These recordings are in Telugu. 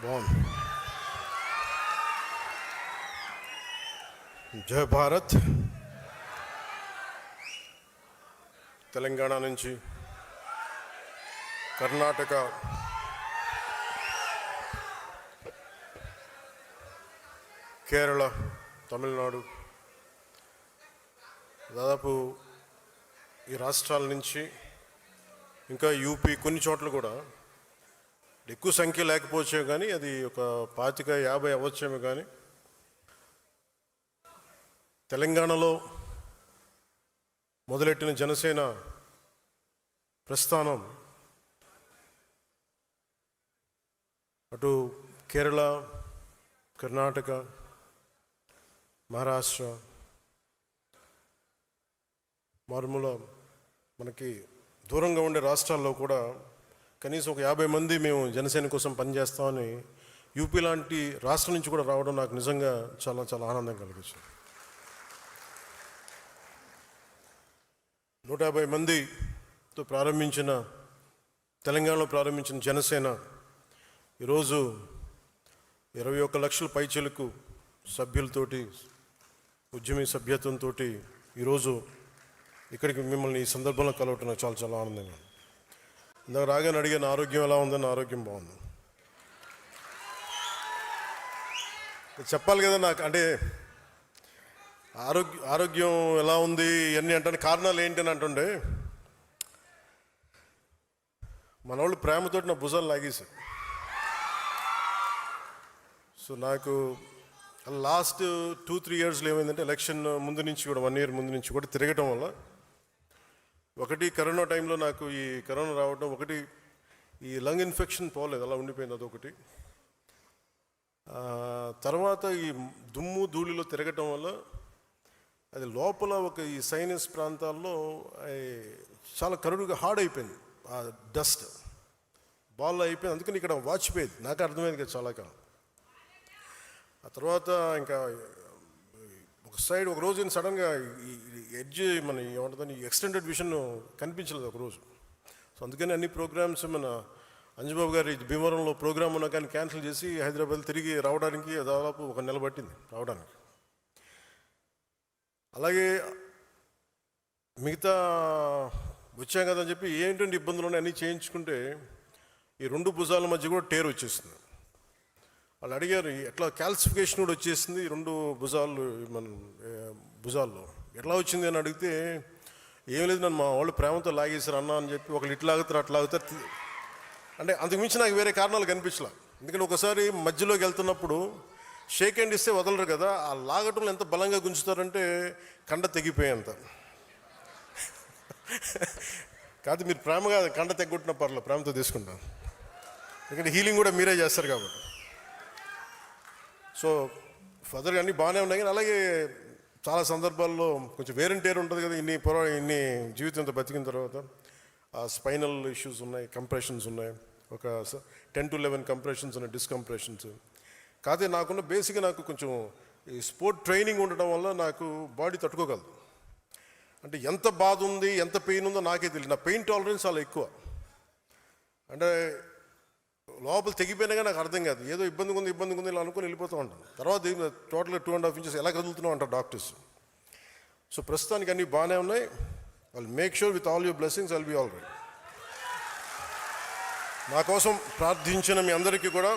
బాగుంది. జై భారత్. తెలంగాణ నుంచి కర్ణాటక, కేరళ, తమిళనాడు, దాదాపు ఈ రాష్ట్రాల నుంచి ఇంకా యూపీ కొన్ని చోట్ల కూడా ఎక్కువ సంఖ్య లేకపోవచ్చే కానీ అది ఒక 25-50 అవ్వచ్చేమో కానీ తెలంగాణలో మొదలెట్టిన జనసేన ప్రస్థానం అటు కేరళ, కర్ణాటక, మహారాష్ట్ర, మారుమూల మనకి దూరంగా ఉండే రాష్ట్రాల్లో కూడా కనీసం ఒక 50 మంది మేము జనసేన కోసం పనిచేస్తామని యూపీ లాంటి రాష్ట్రం నుంచి కూడా రావడం నాకు నిజంగా చాలా చాలా ఆనందం కలిగించింది. 150 మందితో ప్రారంభించిన తెలంగాణలో ప్రారంభించిన జనసేన ఈరోజు 21 లక్షల పైచిలకు సభ్యులతోటి, ఉద్యమీ సభ్యత్వంతో ఈరోజు ఇక్కడికి మిమ్మల్ని ఈ సందర్భంలో కలవటం నాకు చాలా చాలా ఆనందంగా. ఇందాక రాగానే అడిగాను ఆరోగ్యం ఎలా ఉందని. ఆరోగ్యం బాగుంది. చెప్పాలి కదా నాకు, అంటే ఆరోగ్యం ఎలా ఉంది ఇవన్నీ అంటే కారణాలు ఏంటి అని అంటుండే మన వాళ్ళు ప్రేమతోటి నా భుజాలు లాగేశారు. సో నాకు లాస్ట్ 2-3 ఇయర్స్లో ఏమైందంటే ఎలక్షన్ ముందు నుంచి కూడా 1 ఇయర్ ముందు నుంచి కూడా తిరగటం వల్ల ఒకటి కరోనా టైంలో నాకు ఈ కరోనా రావడం, ఒకటి ఈ లంగ్ ఇన్ఫెక్షన్ పోలేదు, అలా ఉండిపోయింది, అదొకటి. తర్వాత ఈ దుమ్ము ధూళిలో తిరగటం వల్ల అది లోపల ఒక ఈ సైనస్ ప్రాంతాల్లో చాలా కరుడుగా హార్డ్ అయిపోయింది, ఆ డస్ట్ బాల్ అయిపోయింది. అందుకని ఇక్కడ వాచిపోయేది, నాకు అర్థమైంది కదా చాలా కాలం. ఆ తర్వాత ఇంకా ఒక సైడ్ ఒక రోజు సడన్గా ఎడ్జ్ మన ఏమంటుందని ఎక్స్టెండెడ్ విషన్ కనిపించలేదు ఒకరోజు. సో అందుకని అన్ని ప్రోగ్రామ్స్ మన అంజబాబు గారి భీమవరంలో ప్రోగ్రామ్ ఉన్నా కానీ క్యాన్సిల్ చేసి హైదరాబాద్ తిరిగి రావడానికి దాదాపు 1 నెల పట్టింది రావడానికి. అలాగే మిగతా వచ్చాం కదని చెప్పి ఏంటంటే ఇబ్బందులు ఉన్నాయి అన్నీ చేయించుకుంటే ఈ 2 భుజాల మధ్య కూడా టేర్ వచ్చేసింది. వాళ్ళు అడిగారు ఎట్లా క్యాల్సిఫికేషన్ కూడా వచ్చేసింది 2 భుజాలు, మన భుజాల్లో ఎట్లా వచ్చింది అని అడిగితే ఏం లేదు, నన్ను మా వాళ్ళు ప్రేమతో లాగేశారు అన్న అని చెప్పి, ఒకళ్ళు ఇట్లా లాగుతారు అట్లా లాగుతారు. అంటే అంతకుమించి నాకు వేరే కారణాలు కనిపించలే. ఎందుకంటే ఒకసారి మధ్యలోకి వెళ్తున్నప్పుడు షేక్ హ్యాండ్ ఇస్తే వదలరు కదా, ఆ లాగటంలో ఎంత బలంగా గుంజుతారంటే కండ తెగిపోయేంత. కాదు మీరు ప్రేమగా కండ తెగొట్టిన పర్లేదు, ప్రేమతో తీసుకుంటాను, ఎందుకంటే హీలింగ్ కూడా మీరే చేస్తారు కాబట్టి. సో ఫర్దర్గా అన్నీ బాగానే ఉన్నాయి. కానీ అలాగే చాలా సందర్భాల్లో కొంచెం వేరంటేరు ఉంటుంది కదా, ఇన్ని జీవితంతో బతికిన తర్వాత ఆ స్పైనల్ ఇష్యూస్ ఉన్నాయి, కంప్రెషన్స్ ఉన్నాయి, ఒక 10-11 కంప్రెషన్స్ ఉన్నాయి, డిస్కంప్రెషన్స్. కాదే నాకున్న బేసిక్గా నాకు కొంచెం ఈ స్పోర్ట్ ట్రైనింగ్ ఉండటం వల్ల నాకు బాడీ తట్టుకోగలదు. అంటే ఎంత బాధ ఉంది, ఎంత పెయిన్ ఉందో నాకే తెలియదు. నా పెయిన్ టాలరెన్స్ చాలా ఎక్కువ. అంటే లోపల తెగిపోయినా కానీ నాకు అర్థం కాదు, ఏదో ఇబ్బందిగా ఉంది ఇలా అనుకుని వెళ్ళిపోతూ ఉంటాను. తర్వాత టోటల్గా 2.5 ఇంచెస్ ఎలా కదులుతున్నావు అంటారు డాక్టర్స్. సో ప్రస్తుతానికి అన్నీ బాగానే ఉన్నాయి. వాళ్ళు make sure with all your blessings I'll be all right. నా కోసం ప్రార్థించిన మీ అందరికీ కూడా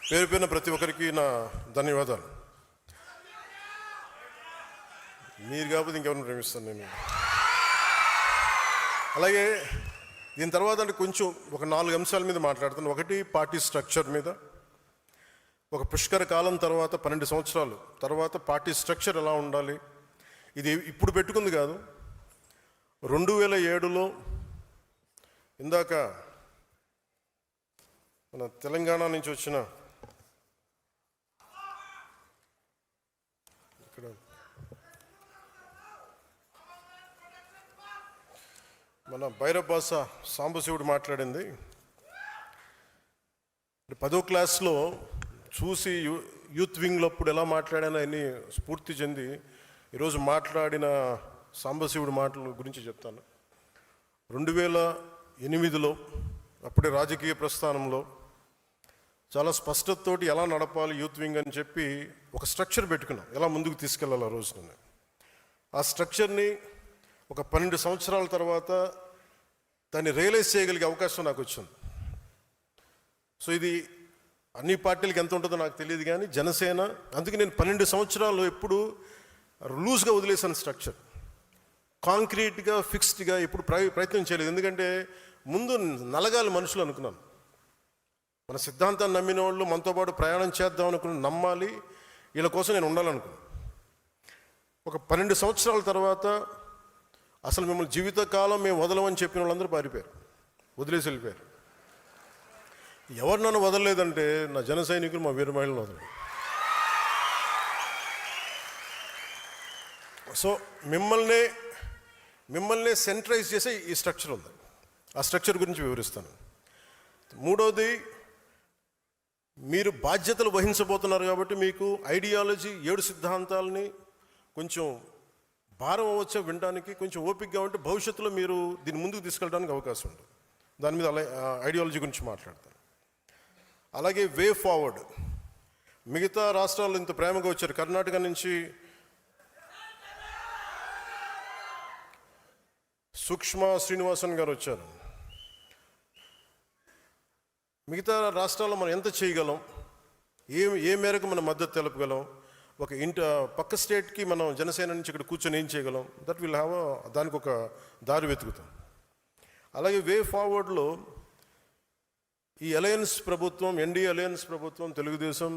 పేరు పేరున ప్రతి ఒక్కరికి నా ధన్యవాదాలు. మీరు కాకపోతే ఇంకెవరిని ప్రేమిస్తాను నేను. అలాగే దీని తర్వాత అంటే కొంచెం ఒక 4 అంశాల మీద మాట్లాడుతాను. ఒకటి పార్టీ స్ట్రక్చర్ మీద. ఒక పుష్కర కాలం తర్వాత 12 సంవత్సరాలు తర్వాత పార్టీ స్ట్రక్చర్ ఎలా ఉండాలి, ఇది ఇప్పుడు పెట్టుకుంది కాదు. 2007లో ఇందాక మన తెలంగాణ నుంచి వచ్చిన ఇక్కడ మన భైరబాస సాంబశివుడు మాట్లాడింది 10వ క్లాస్లో చూసి యూత్ వింగ్లో అప్పుడు ఎలా మాట్లాడానో అన్ని స్ఫూర్తి చెంది ఈరోజు మాట్లాడిన సాంబశివుడి మాటల గురించి చెప్తాను. 2008లో అప్పుడే రాజకీయ ప్రస్థానంలో చాలా స్పష్టతతోటి ఎలా నడపాలి యూత్ వింగ్ అని చెప్పి ఒక స్ట్రక్చర్ పెట్టుకున్నాం, ఎలా ముందుకు తీసుకెళ్ళాలి ఆ రోజున. ఆ స్ట్రక్చర్ని ఒక 12 సంవత్సరాల తర్వాత దాన్ని రియలైజ్ చేయగలిగే అవకాశం నాకు వచ్చింది. సో ఇది అన్ని పార్టీలకు ఎంత ఉంటుందో నాకు తెలియదు, కానీ జనసేన, అందుకే నేను 12 సంవత్సరాలు ఎప్పుడు లూజ్గా వదిలేసాను స్ట్రక్చర్. కాంక్రీట్గా ఫిక్స్డ్గా ఎప్పుడు ప్రయత్నం చేయలేదు. ఎందుకంటే ముందు నలగాలి మనుషులు అనుకున్నాను. మన సిద్ధాంతాన్ని నమ్మిన వాళ్ళు మనతో పాటు ప్రయాణం చేద్దాం అనుకుని నమ్మాలి, వీళ్ళ కోసం నేను ఉండాలనుకున్నాను. ఒక 12 సంవత్సరాల తర్వాత అసలు మిమ్మల్ని జీవితకాలం మేము వదలమని చెప్పిన వాళ్ళందరూ పారిపోయారు, వదిలేసి వెళ్ళిపోయారు. ఎవరు నన్ను వదలలేదంటే నా జన సైనికులు, మా వీర మహిళను వదలరు. సో మిమ్మల్ని సెంట్రైజ్ చేసే ఈ స్ట్రక్చర్ ఉంది. ఆ స్ట్రక్చర్ గురించి వివరిస్తాను. మూడవది, మీరు బాధ్యతలు వహించబోతున్నారు కాబట్టి మీకు ఐడియాలజీ 7 సిద్ధాంతాలని కొంచెం భారం అవ్వచ్చా వినడానికి, కొంచెం ఓపికగా ఉంటే భవిష్యత్తులో మీరు దీన్ని ముందుకు తీసుకెళ్ళడానికి అవకాశం ఉంటుంది. దాని మీద ఐడియాలజీ గురించి మాట్లాడతాను. అలాగే వే ఫార్వర్డ్, మిగతా రాష్ట్రాలు ఇంత ప్రేమగా వచ్చారు. కర్ణాటక నుంచి సుష్మా శ్రీనివాసన్ గారు వచ్చారు. మిగతా రాష్ట్రాల్లో మనం ఎంత చేయగలం, ఏ మేరకు మనం మద్దతు తెలపగలం, ఒక పక్క స్టేట్కి మనం జనసేన నుంచి ఇక్కడ కూర్చొని ఏం చేయగలం, దట్ విల్ హ్యావ్ దానికి ఒక దారి వెతుకుతాం. అలాగే వే ఫార్వర్డ్లో ఈ అలయన్స్ ప్రభుత్వం, ఎన్డీఏ అలయన్స్ ప్రభుత్వం, తెలుగుదేశం,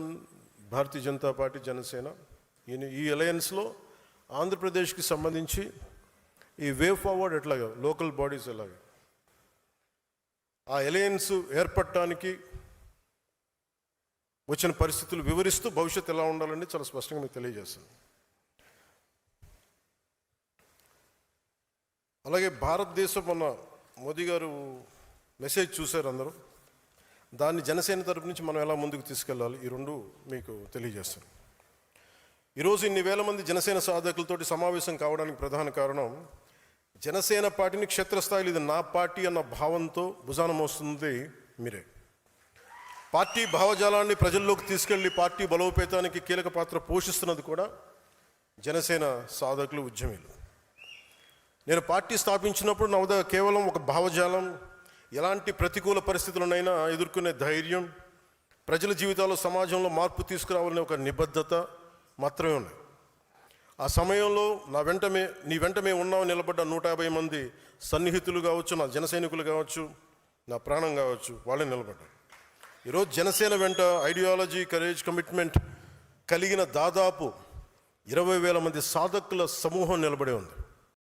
భారతీయ జనతా పార్టీ, జనసేన, ఈ అలయన్స్లో ఆంధ్రప్రదేశ్కి సంబంధించి ఈ వే ఫార్వర్డ్ ఎట్లాగా, లోకల్ బాడీస్ ఎలాగా, ఆ అలయన్స్ ఏర్పడటానికి వచ్చిన పరిస్థితులు వివరిస్తూ భవిష్యత్తు ఎలా ఉండాలని చాలా స్పష్టంగా మీకు తెలియజేస్తాను. అలాగే భారతదేశం, మొన్న మోదీ గారు మెసేజ్ చూశారు అందరూ, దాన్ని జనసేన తరపు నుంచి మనం ఎలా ముందుకు తీసుకెళ్ళాలి, ఈ 2 మీకు తెలియజేస్తాను. ఈరోజు ఇన్ని వేల మంది జనసేన సాధకులతోటి సమావేశం కావడానికి ప్రధాన కారణం, జనసేన పార్టీని క్షేత్రస్థాయిలో ఇది నా పార్టీ అన్న భావంతో భుజాన మోస్తుంది మీరే. పార్టీ భావజాలాన్ని ప్రజల్లోకి తీసుకెళ్లి పార్టీ బలోపేతానికి కీలక పాత్ర పోషిస్తున్నది కూడా జనసేన సాధకులు, ఉద్యమీలు. నేను పార్టీ స్థాపించినప్పుడు నా వద్ద కేవలం ఒక భావజాలం, ఎలాంటి ప్రతికూల పరిస్థితులనైనా ఎదుర్కొనే ధైర్యం, ప్రజల జీవితాల్లో, సమాజంలో మార్పు తీసుకురావాలనే ఒక నిబద్ధత మాత్రమే ఉన్నాయి. ఆ సమయంలో నీ వెంట మేము ఉన్నామని నిలబడ్డ 150 మంది సన్నిహితులు కావచ్చు, నా జన సైనికులు కావచ్చు, నా ప్రాణం కావచ్చు, వాళ్ళే నిలబడ్డారు. ఈరోజు జనసేన వెంట ఐడియాలజీ, కరేజ్, కమిట్మెంట్ కలిగిన దాదాపు 20,000 మంది సాధకుల సమూహం నిలబడే ఉంది.